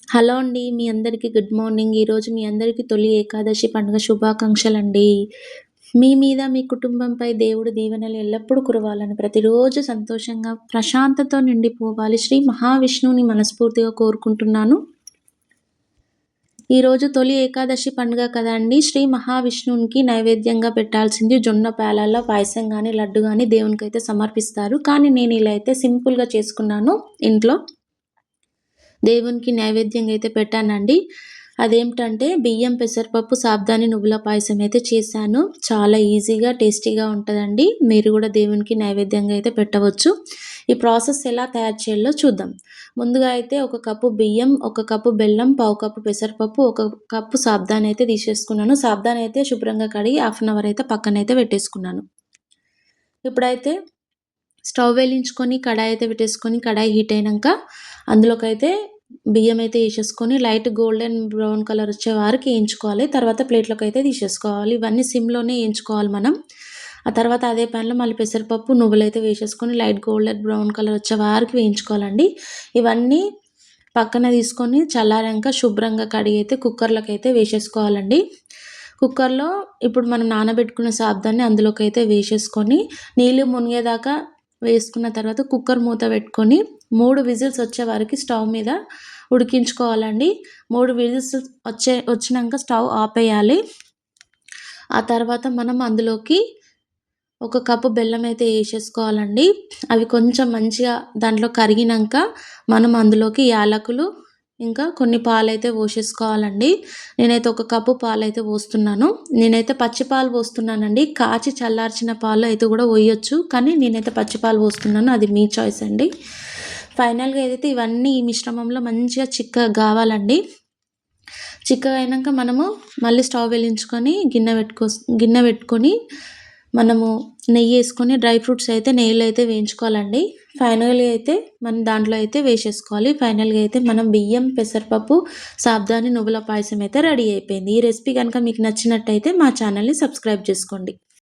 Hello అండి. మీ అందరికీ good morning. ఈరోజు మీ అందరికీ తొలి ఏకాదశి పండుగ శుభాకాంక్షలండి. మీ మీద, మీ కుటుంబంపై దేవుడి దీవెనలు ఎల్లప్పుడూ కురవాలని, ప్రతిరోజు సంతోషంగా, ప్రశాంతతతో నిండిపోవాలి. శ్రీ మహావిష్ణువుని మనస్ఫూర్తిగా కోరుకుంటున్నాను. ఈరోజు తొలి ఏకాదశి పండుగ కదండీ! శ్రీ మహావిష్ణువునికి నైవేద్యంగా పెట్టాల్సింది జొన్న పేలాల పాయసం గానీ, లడ్డు గానీ దేవునికైతే సమర్పిస్తారు. కానీ నేను ఇలా అయితే సింపుల్‌గా చేసుకున్నాను ఇంట్లో. దేవునికి నైవేద్యంగా అయితే పెట్టానండి. అదేంటంటే బియ్యం, పెసరపప్పు, సాబ్దాని నువ్వుల పాయసం అయితే చేశాను. చాలా ఈజీగా, టేస్టీగా ఉంటదండి. మీరు కూడా దేవునికి నైవేద్యంగా అయితే పెట్టవచ్చు. ఈ ప్రాసెస్ ఎలా తయారు చేయాలో చూద్దాం. ముందుగా అయితే ఒక కప్పు బియ్యం, ఒక కప్పు బెల్లం, పావు కప్పు పెసరపప్పు, ఒక కప్పు సాబ్దాని అయితే తీసేసుకున్నాను. సాబ్దాని అయితే శుభ్రంగా కడిగి హాఫ్ అన్ అవర్ అయితే పక్కనైతే పెట్టేసుకున్నాను. ఇప్పుడైతే స్టవ్ వెలిగించుకొని కడాయి అయితే పెట్టేసుకొని, కడాయి హీట్ అయినాక అందులోకైతే బియ్యం అయితే వేసేసుకొని లైట్ గోల్డెన్ బ్రౌన్ కలర్ వచ్చే వరకు వేయించుకోవాలి. తర్వాత ప్లేట్లోకి అయితే తీసేసుకోవాలి. ఇవన్నీ సిమ్లోనే వేయించుకోవాలి మనం. ఆ తర్వాత అదే ప్యాన్లో మళ్ళీ పెసరపప్పు, నువ్వులైతే వేసేసుకొని లైట్ గోల్డెన్ బ్రౌన్ కలర్ వచ్చే వరకు వేయించుకోవాలండి. ఇవన్నీ పక్కన తీసుకొని చల్లారాక శుభ్రంగా కడిగి అయితే కుక్కర్లోకి అయితే వేసేసుకోవాలండి. కుక్కర్లో ఇప్పుడు మనం నానబెట్టుకున్న సాబ్దాన్ని అందులోకి అయితే వేసేసుకొని నీళ్ళు మునిగేదాకా వేసుకున్న తర్వాత కుక్కర్ మూత పెట్టుకొని 3 విజిల్స్ వచ్చే వరకు స్టవ్ మీద ఉడికించుకోవాలండి. 3 విజిల్స్ వచ్చినాక స్టవ్ ఆపేయాలి. ఆ తర్వాత మనం అందులోకి ఒక కప్పు బెల్లం అయితే వేసేసుకోవాలండి. అవి కొంచెం మంచిగా దాంట్లో కరిగినాక మనం అందులోకి యాలకులు, ఇంకా కొన్ని పాలైతే పోసేసుకోవాలండి. నేనైతే ఒక కప్పు పాలైతే పోస్తున్నాను. నేనైతే పచ్చి పాలు పోస్తున్నానండి. కాచి చల్లార్చిన పాలు అయితే కూడా పోయొచ్చు, కానీ నేనైతే పచ్చి పాలు పోస్తున్నాను. అది మీ చాయిస్ అండి. ఫైనల్గా ఏదైతే ఇవన్నీ ఈ మిశ్రమంలో మంచిగా చిక్కగా కావాలండి. చిక్కగా అయినాక మనము మళ్ళీ స్టవ్ వెలిగించుకొని గిన్నె పెట్టుకొని మనము నెయ్యి వేసుకొని డ్రై ఫ్రూట్స్ అయితే నెయ్యిలో అయితే వేయించుకోవాలండి. ఫైనల్గా అయితే మనం దాంట్లో అయితే వేసేసుకోవాలి. ఫైనల్గా అయితే మనం బియ్యం, పెసరపప్పు, సాబ్దాని నువ్వుల పాయసం అయితే రెడీ అయిపోయింది. ఈ రెసిపీ కనుక మీకు నచ్చినట్టయితే మా ఛానల్ని సబ్స్క్రైబ్ చేసుకోండి.